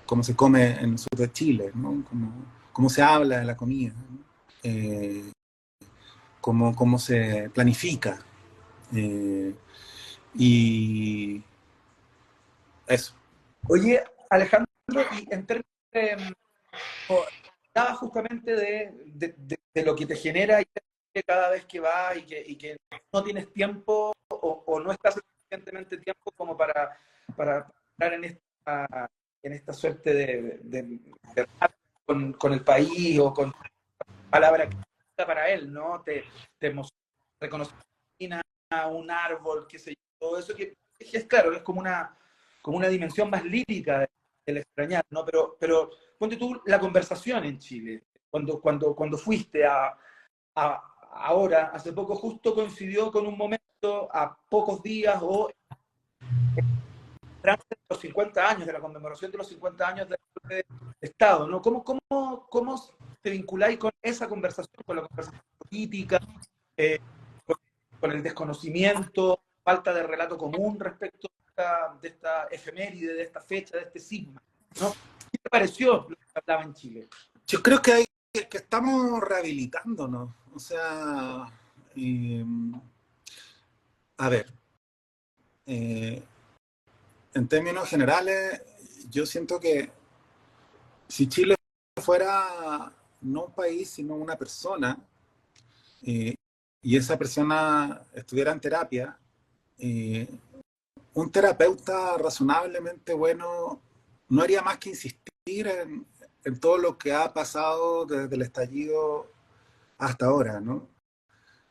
cómo se come en el sur de Chile, ¿no? Cómo se habla de la comida, ¿no? Cómo se planifica. Y eso. Oye, Alejandro, y en términos de, hablaba justamente de lo que te genera cada vez que vas y que no tienes tiempo o no estás suficientemente tiempo como para entrar en esta suerte de con el país o con palabra que está para él, ¿no? Te emociona reconocer un árbol, qué sé yo, todo eso que es claro, es como una dimensión más lírica del extrañar, ¿no? Pero ponte tú la conversación en Chile, cuando fuiste ahora, hace poco justo coincidió con un momento a pocos días o de los 50 años, de la conmemoración de los 50 años del golpe de Estado, ¿no? ¿Cómo te vinculáis con esa conversación, con la conversación política, con, con el desconocimiento, falta de relato común respecto de esta efeméride, de esta fecha, de este sigma, ¿no? ¿Qué te pareció lo que hablaba en Chile? Yo creo que estamos rehabilitándonos. O sea, a ver, en términos generales, yo siento que si Chile fuera no un país, sino una persona, y esa persona estuviera en terapia, un terapeuta razonablemente bueno no haría más que insistir en todo lo que ha pasado desde el estallido hasta ahora, ¿no?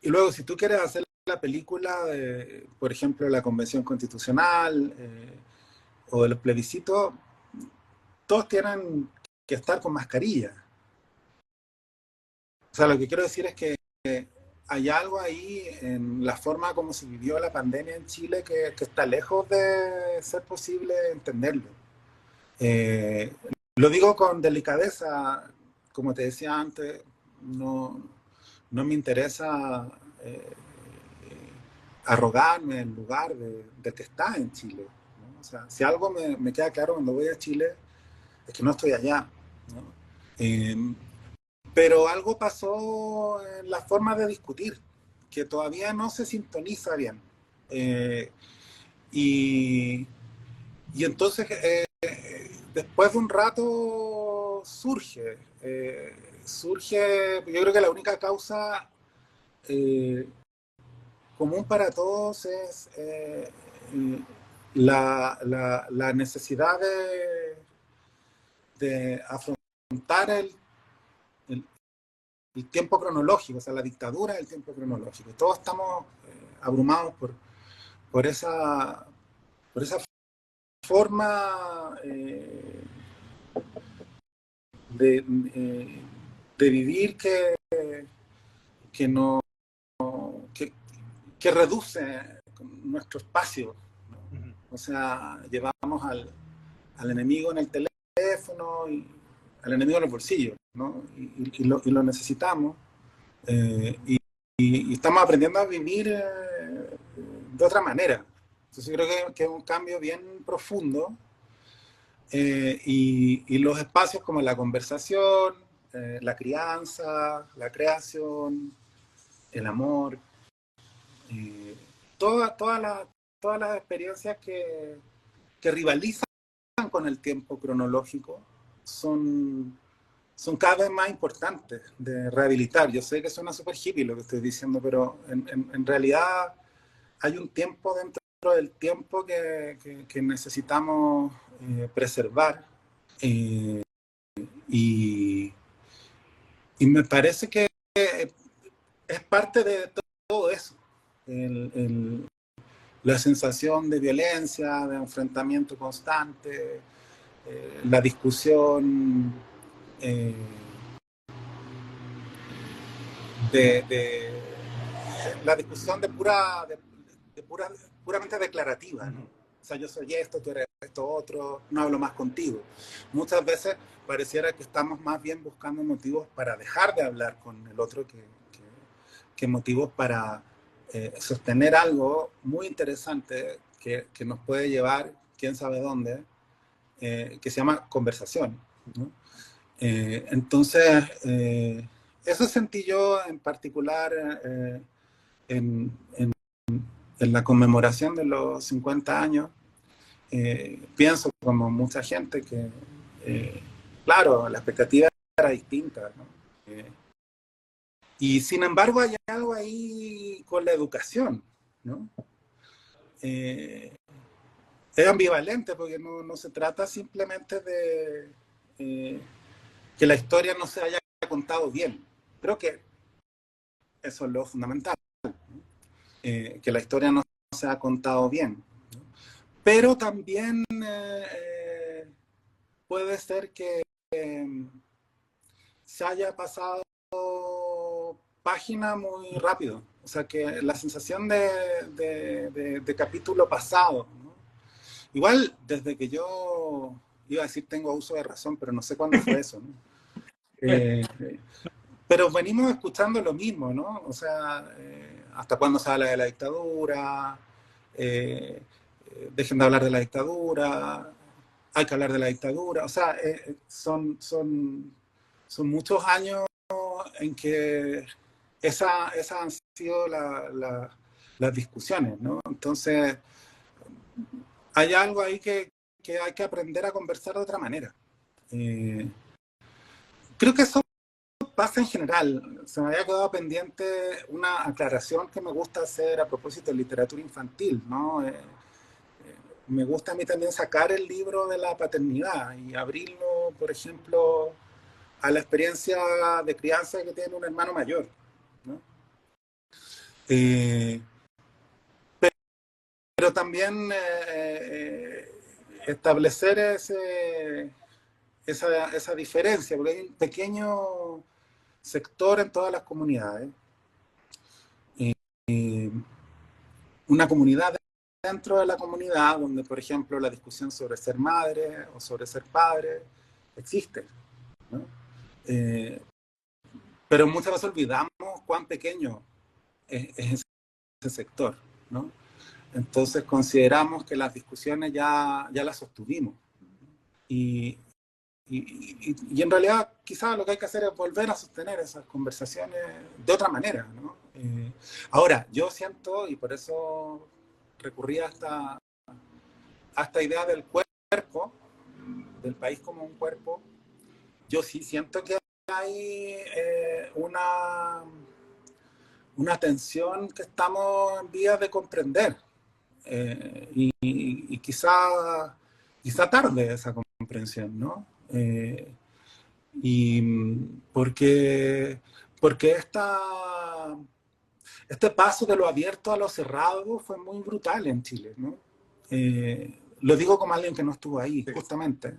Y luego, si tú quieres hacer la película de, por ejemplo, la Convención Constitucional o del plebiscito, todos tienen que estar con mascarilla. O sea, lo que quiero decir es que hay algo ahí en la forma como se vivió la pandemia en Chile que está lejos de ser posible entenderlo. Lo digo con delicadeza, como te decía antes, no me interesa arrogarme en lugar de que está en Chile, ¿no? O sea, si algo me queda claro cuando voy a Chile es que no estoy allá, ¿no? Pero algo pasó en la forma de discutir, que todavía no se sintoniza bien. Y entonces, después de un rato, surge, yo creo que la única causa común para todos es la necesidad de afrontar el tiempo cronológico, o sea, la dictadura del tiempo cronológico. Todos estamos abrumados por esa forma de vivir que no que reduce nuestro espacio, ¿no? O sea, llevamos al enemigo en el teléfono y al enemigo en el bolsillo, ¿no? Y lo necesitamos. Y estamos aprendiendo a vivir de otra manera. Entonces yo creo que es un cambio bien profundo. Y los espacios como la conversación, la crianza, la creación, el amor, todas las experiencias que rivalizan con el tiempo cronológico son cada vez más importantes de rehabilitar. Yo sé que suena súper hippie lo que estoy diciendo, pero en realidad hay un tiempo dentro del tiempo que necesitamos preservar. Y me parece que es parte de todo eso. La sensación de violencia, de enfrentamiento constante, la discusión de la discusión puramente declarativa, ¿no? O sea, yo soy esto, tú eres esto otro, no hablo más contigo. Muchas veces pareciera que estamos más bien buscando motivos para dejar de hablar con el otro que motivos para sostener algo muy interesante que nos puede llevar, quién sabe dónde, que se llama conversación, ¿no? Entonces, eso sentí yo en particular en, en, en la conmemoración de los 50 años. Pienso como mucha gente que, claro, la expectativa era distinta, ¿no? Y sin embargo hay algo ahí con la educación, ¿no? Es ambivalente porque no se trata simplemente de que la historia no se haya contado bien. Creo que eso es lo fundamental, ¿no? Que la historia no se ha contado bien, ¿no? Pero también puede ser que se haya pasado página muy rápido. O sea, que la sensación de capítulo pasado, ¿no? Igual, desde que yo iba a decir tengo uso de razón, pero no sé cuándo fue eso, ¿no? Pero venimos escuchando lo mismo, ¿no? O sea, hasta cuándo se habla de la dictadura, dejen de hablar de la dictadura, hay que hablar de la dictadura. O sea, son muchos años en que esas han sido las discusiones, ¿no? Entonces, hay algo ahí que hay que aprender a conversar de otra manera. Creo que eso pasa en general. Se me había quedado pendiente una aclaración que me gusta hacer a propósito de literatura infantil, ¿no? Me gusta a mí también sacar el libro de la paternidad y abrirlo, por ejemplo, a la experiencia de crianza que tiene un hermano mayor, ¿no? Pero también establecer esa diferencia, porque hay un pequeño sector en todas las comunidades, una comunidad dentro de la comunidad donde, por ejemplo, la discusión sobre ser madre o sobre ser padre existe, ¿no? Pero muchas veces olvidamos cuán pequeño es ese sector, ¿no? Entonces consideramos que las discusiones ya las sostuvimos. Y en realidad quizás lo que hay que hacer es volver a sostener esas conversaciones de otra manera, ¿no? Ahora, yo siento, y por eso recurrí a esta idea del cuerpo, del país como un cuerpo, yo sí siento que hay una tensión que estamos en vías de comprender, y quizá tarde esa comprensión, ¿no? Y porque este paso de lo abierto a lo cerrado fue muy brutal en Chile, ¿no? Lo digo como alguien que no estuvo ahí, justamente,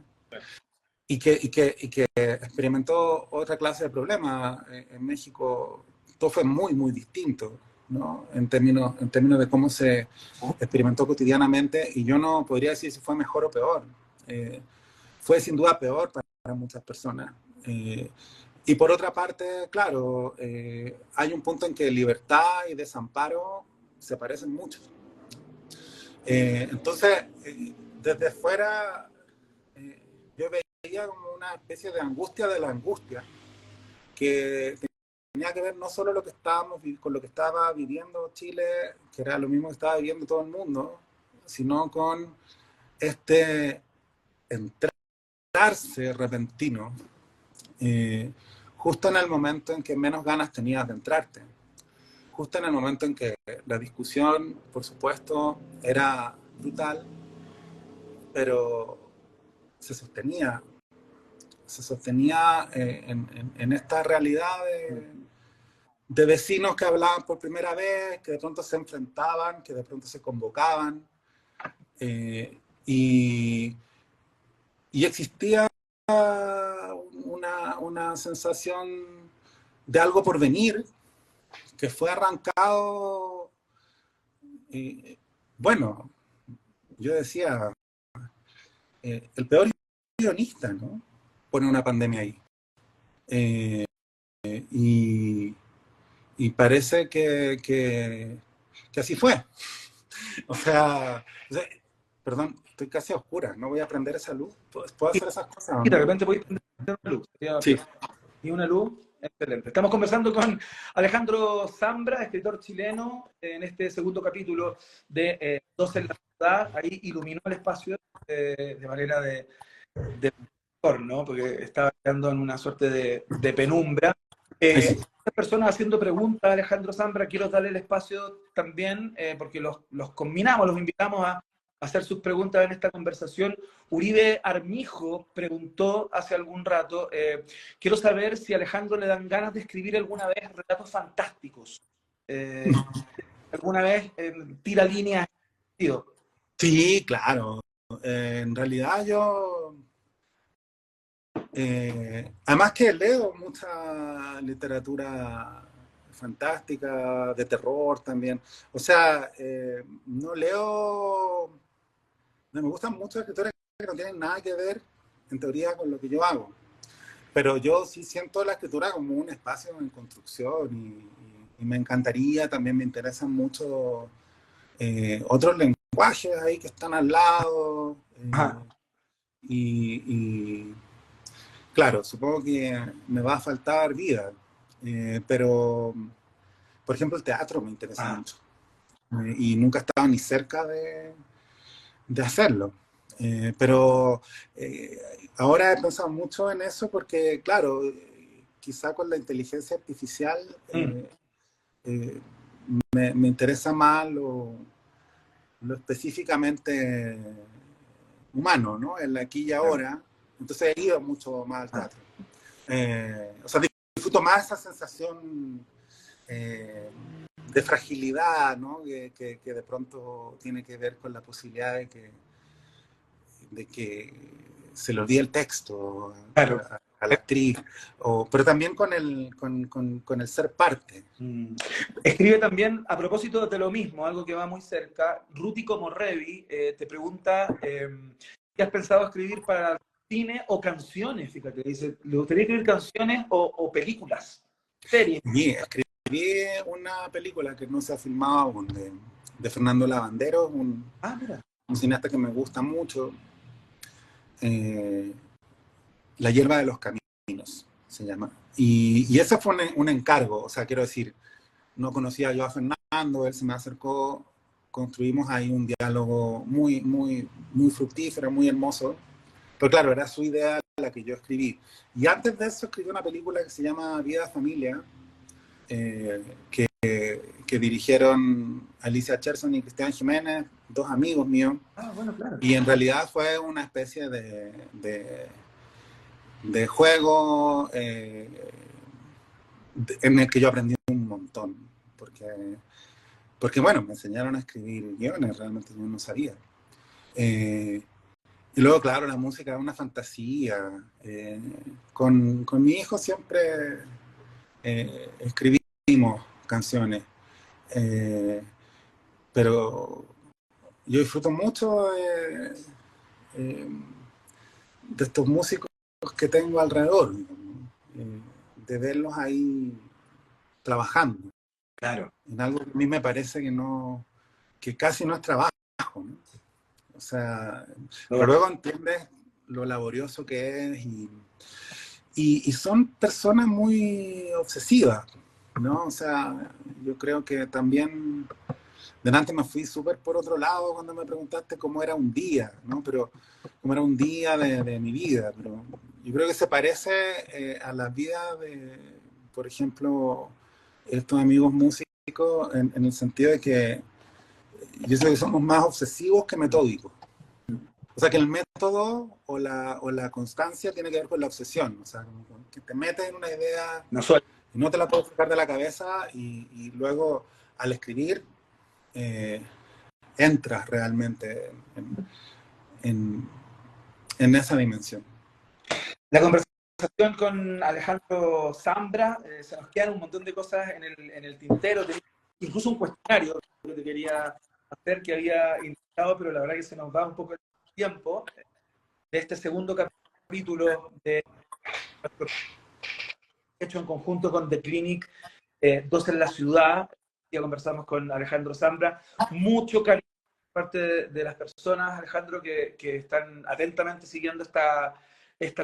y que experimentó otra clase de problema. En México todo fue muy, muy distinto, ¿no? En términos de cómo se experimentó cotidianamente, y yo no podría decir si fue mejor o peor. Fue sin duda peor para muchas personas. Y por otra parte, claro, hay un punto en que libertad y desamparo se parecen mucho. Entonces, desde fuera, yo veía como una especie de angustia de la angustia, que tenía que ver no solo con lo que estaba viviendo Chile, que era lo mismo que estaba viviendo todo el mundo, sino con este entrarse repentino, justo en el momento en que menos ganas tenías de entrarte, justo en el momento en que la discusión, por supuesto, era brutal, pero se sostenía en esta realidad de vecinos que hablaban por primera vez, que de pronto se enfrentaban, que de pronto se convocaban, y existía una sensación de algo por venir, que fue arrancado, bueno, yo decía, el peor guionista, ¿no? Pone una pandemia ahí. Y, y parece que así fue. O sea, perdón, estoy casi a oscuras, no voy a prender esa luz. ¿Puedo hacer esas cosas o Y de no? repente voy a prender una luz. Sí. Y una luz excelente. Estamos conversando con Alejandro Zambra, escritor chileno, en este segundo capítulo de Dos en la ciudad. Ahí iluminó el espacio de manera de mejor, ¿no? Porque estaba quedando en una suerte de penumbra. Sí. Personas haciendo preguntas, Alejandro Zambra, quiero darle el espacio también, porque los combinamos, los invitamos a hacer sus preguntas en esta conversación. Uribe Armijo preguntó hace algún rato, quiero saber si a Alejandro le dan ganas de escribir alguna vez relatos fantásticos. ¿Alguna vez tira líneas? Sí, claro. En realidad yo, además que leo mucha literatura fantástica, de terror también. O sea, no leo, no me gustan muchos escritores que no tienen nada que ver, en teoría, con lo que yo hago. Pero yo sí siento la escritura como un espacio en construcción y me encantaría, también me interesan mucho otros lenguajes ahí que están al lado. Y claro, supongo que me va a faltar vida, pero por ejemplo el teatro me interesa mucho y nunca he estado ni cerca de hacerlo. Pero ahora he pensado mucho en eso porque, claro, quizá con la inteligencia artificial eh, me interesa más lo específicamente humano, ¿no? El aquí y ahora. Entonces he ido mucho más al teatro. O sea, disfruto más esa sensación de fragilidad, ¿no? Que de pronto tiene que ver con la posibilidad de que se le olvide el texto Claro. a la actriz, pero también con el ser parte. Escribe también, a propósito de lo mismo, algo que va muy cerca, Rútico Morrevi te pregunta, ¿qué has pensado escribir para cine o canciones? Fíjate, dice, ¿le gustaría escribir canciones o películas? Series. Y escribí una película que no se ha filmado aún, de Fernando Lavandero, Mira. un cineasta que me gusta mucho. La hierba de los caminos se llama. Y ese fue un encargo, o sea, quiero decir, no conocía yo a Fernando, él se me acercó, construimos ahí un diálogo muy, muy, muy fructífero, muy hermoso. Pero claro, era su idea la que yo escribí. Y antes de eso escribí una película que se llama Vida Familia, que dirigieron Alicia Cherson y Cristian Jiménez, dos amigos míos. Bueno, claro. Y en realidad fue una especie de juego en el que yo aprendí un montón. Porque bueno, me enseñaron a escribir guiones, realmente yo no sabía. Y luego, claro, la música es una fantasía. Con mi hijo siempre escribimos canciones. Pero yo disfruto mucho de estos músicos que tengo alrededor, de verlos ahí trabajando. Claro. En algo que a mí me parece que casi no es trabajo, ¿no? O sea, pero luego entiendes lo laborioso que es y son personas muy obsesivas, ¿no? O sea, yo creo que también delante me fui súper por otro lado cuando me preguntaste cómo era un día, ¿no? Pero cómo era un día de mi vida, pero yo creo que se parece a la vida de, por ejemplo, estos amigos músicos en el sentido de que yo sé que somos más obsesivos que metódicos. O sea, que el método o la constancia tiene que ver con la obsesión. O sea, como que te metes en una idea y no te la puedes sacar de la cabeza y luego al escribir entras realmente en esa dimensión. La conversación conversación con Alejandro Zambra. Se nos quedan un montón de cosas en el tintero. Tenía incluso un cuestionario que te quería hacer, que había indicado, pero la verdad que se nos va un poco el tiempo de este segundo capítulo de nuestro hecho en conjunto con The Clinic, Dos en la Ciudad. Ya conversamos con Alejandro Zambra. Mucho cariño por parte de las personas, Alejandro, que están atentamente siguiendo esta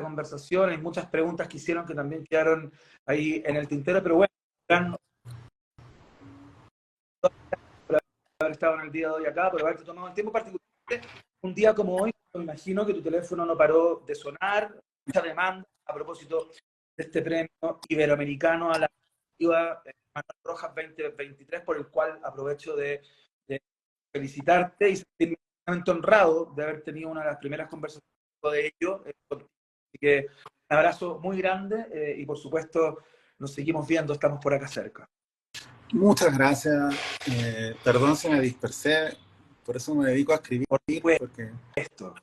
conversación. Hay muchas preguntas que hicieron que también quedaron ahí en el tintero, pero bueno, gran por haber estado en el día de hoy acá, por haberte tomado el tiempo, particularmente un día como hoy. Me imagino que tu teléfono no paró de sonar, mucha demanda a propósito de este premio iberoamericano a la iniciativa Manuel Rojas 2023, por el cual aprovecho de felicitarte y sentirme honrado de haber tenido una de las primeras conversaciones de ello. Así que un abrazo muy grande y por supuesto nos seguimos viendo, estamos por acá cerca. Muchas gracias. Perdón si me dispersé, por eso me dedico a escribir, porque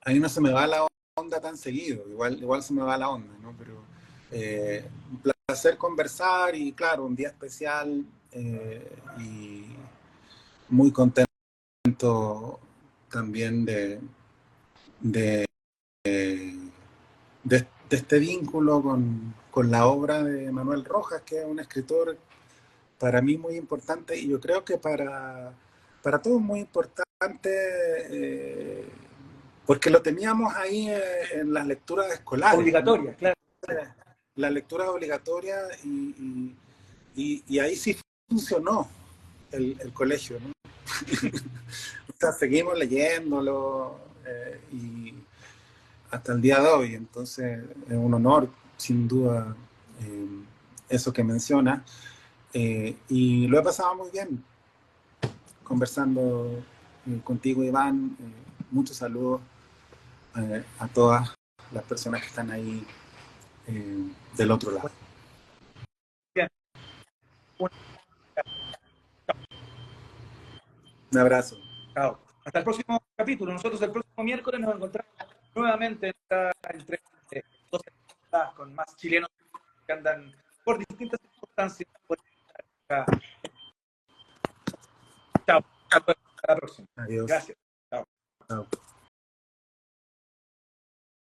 a mí no se me va la onda tan seguido, igual se me va la onda, ¿no? Pero un placer conversar y claro, un día especial y muy contento también de este vínculo con la obra de Manuel Rojas, que es un escritor para mí muy importante y yo creo que para todos muy importante, porque lo teníamos ahí en las lecturas escolares. Obligatorias, ¿no? Claro. Las lecturas obligatorias y ahí sí funcionó el colegio, ¿no? O sea, seguimos leyéndolo y hasta el día de hoy, entonces es un honor, sin duda, eso que menciona. Y lo he pasado muy bien conversando contigo, Iván. Muchos saludos a todas las personas que están ahí del otro lado. Bien. Un abrazo. Chao. Hasta el próximo capítulo. Nosotros el próximo miércoles nos encontramos nuevamente en esta entrega de 12 con más chilenos que andan por distintas circunstancias. Chao. Hasta la próxima. Adiós. Gracias.